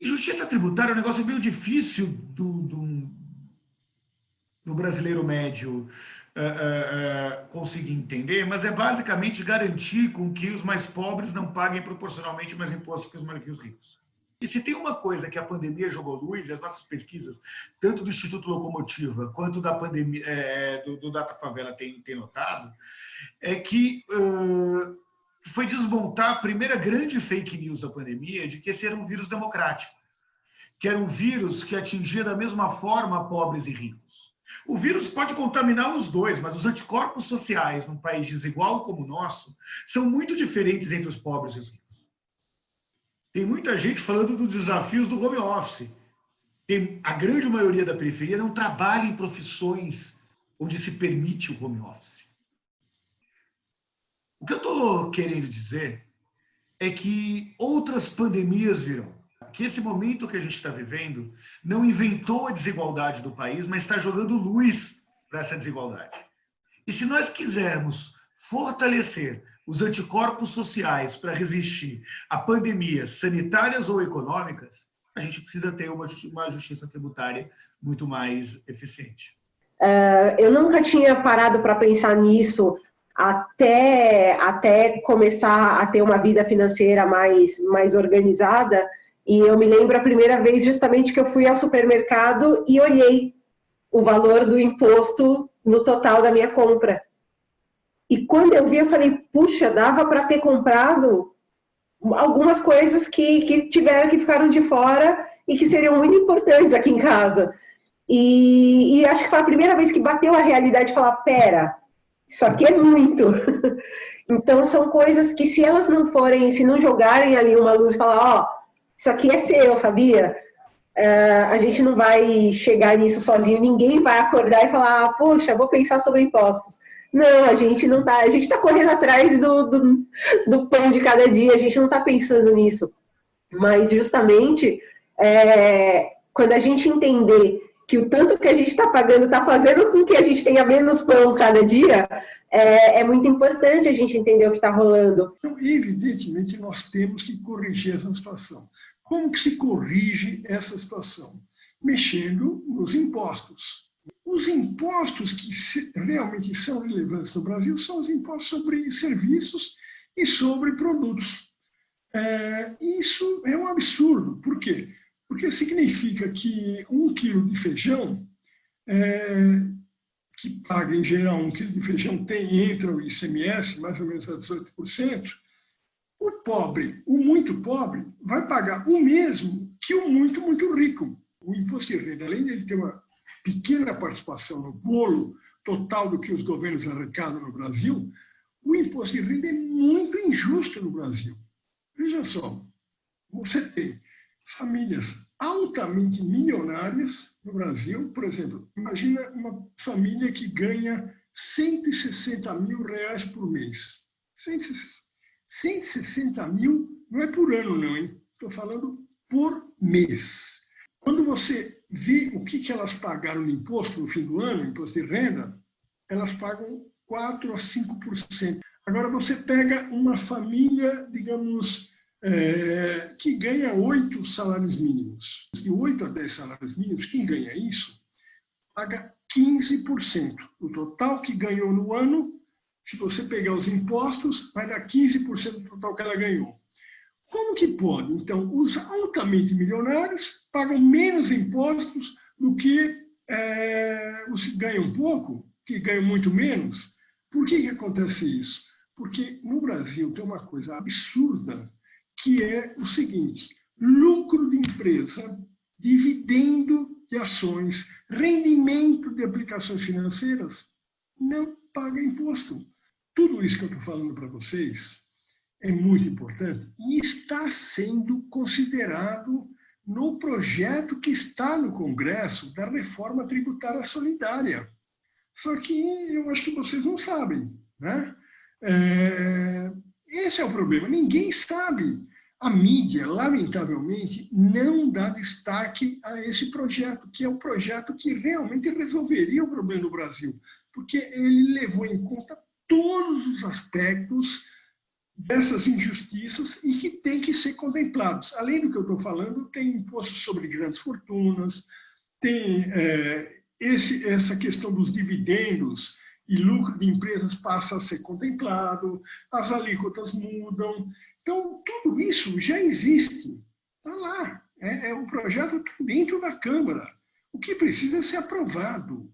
E justiça tributária é um negócio meio difícil do brasileiro médio conseguir entender, mas é basicamente garantir com que os mais pobres não paguem proporcionalmente mais impostos que os ricos. E se tem uma coisa que a pandemia jogou luz, e as nossas pesquisas, tanto do Instituto Locomotiva quanto da pandemia, do Data Favela tem notado, é que foi desmontar a primeira grande fake news da pandemia de que esse era um vírus democrático, que era um vírus que atingia da mesma forma pobres e ricos. O vírus pode contaminar os dois, mas os anticorpos sociais num país desigual como o nosso são muito diferentes entre os pobres e os ricos. Tem muita gente falando dos desafios do home office. A grande maioria da periferia não trabalha em profissões onde se permite o home office. O que eu estou querendo dizer é que outras pandemias virão. Que esse momento que a gente está vivendo não inventou a desigualdade do país, mas está jogando luz para essa desigualdade. E se nós quisermos fortalecer os anticorpos sociais para resistir a pandemias sanitárias ou econômicas, a gente precisa ter uma justiça tributária muito mais eficiente. Eu nunca tinha parado para pensar nisso até começar a ter uma vida financeira mais organizada. E eu me lembro a primeira vez justamente que eu fui ao supermercado e olhei o valor do imposto no total da minha compra. E quando eu vi, eu falei, puxa, dava para ter comprado algumas coisas que ficaram de fora e que seriam muito importantes aqui em casa. E acho que foi a primeira vez que bateu a realidade de falar, pera, isso aqui é muito. Então, são coisas que se elas não jogarem ali uma luz e falar, ó, isso aqui é seu, sabia? A gente não vai chegar nisso sozinho, ninguém vai acordar e falar, poxa, vou pensar sobre impostos. Não, a gente não tá, a gente está correndo atrás do pão de cada dia, a gente não está pensando nisso. Mas justamente quando a gente entender que o tanto que a gente está pagando está fazendo com que a gente tenha menos pão cada dia, é muito importante a gente entender o que está rolando. Então, evidentemente, nós temos que corrigir essa situação. Como que se corrige essa situação? Mexendo nos impostos. Os impostos que realmente são relevantes no Brasil são os impostos sobre serviços e sobre produtos. Isso é um absurdo. Por quê? Porque significa que 1 quilo de feijão, que paga em geral 1 quilo de feijão, entra o ICMS, mais ou menos a 18%, o pobre, o muito pobre, vai pagar o mesmo que o muito, muito rico. O imposto de renda, além de ele ter uma pequena participação no bolo total do que os governos arrecadam no Brasil, o imposto de renda é muito injusto no Brasil. Veja só, você tem famílias altamente milionárias no Brasil, por exemplo, imagina uma família que ganha R$160 mil por mês. 160 mil não é por ano, não, hein? Estou falando por mês. Quando você vê o que elas pagaram de imposto no fim do ano, imposto de renda, elas pagam 4% a 5%. Agora você pega uma família, digamos, que ganha 8 salários mínimos. De 8 a 10 salários mínimos, quem ganha isso paga 15%. O total que ganhou no ano, se você pegar os impostos, vai dar 15% do total que ela ganhou. Como que pode? Então, os altamente milionários pagam menos impostos do que os que ganham pouco, que ganham muito menos. Por que acontece isso? Porque no Brasil tem uma coisa absurda, que é o seguinte: lucro de empresa, dividendo de ações, rendimento de aplicações financeiras, não paga imposto. Tudo isso que eu estou falando para vocês é muito importante e está sendo considerado no projeto que está no Congresso da reforma tributária solidária. Só que eu acho que vocês não sabem, né? Esse é o problema, ninguém sabe. A mídia, lamentavelmente, não dá destaque a esse projeto, que é o projeto que realmente resolveria o problema do Brasil, porque ele levou em conta todos os aspectos dessas injustiças e que têm que ser contemplados. Além do que eu estou falando, tem imposto sobre grandes fortunas, tem essa questão dos dividendos e lucro de empresas passa a ser contemplado, as alíquotas mudam. Então, tudo isso já existe. Está lá. O projeto está dentro da Câmara. O que precisa é ser aprovado.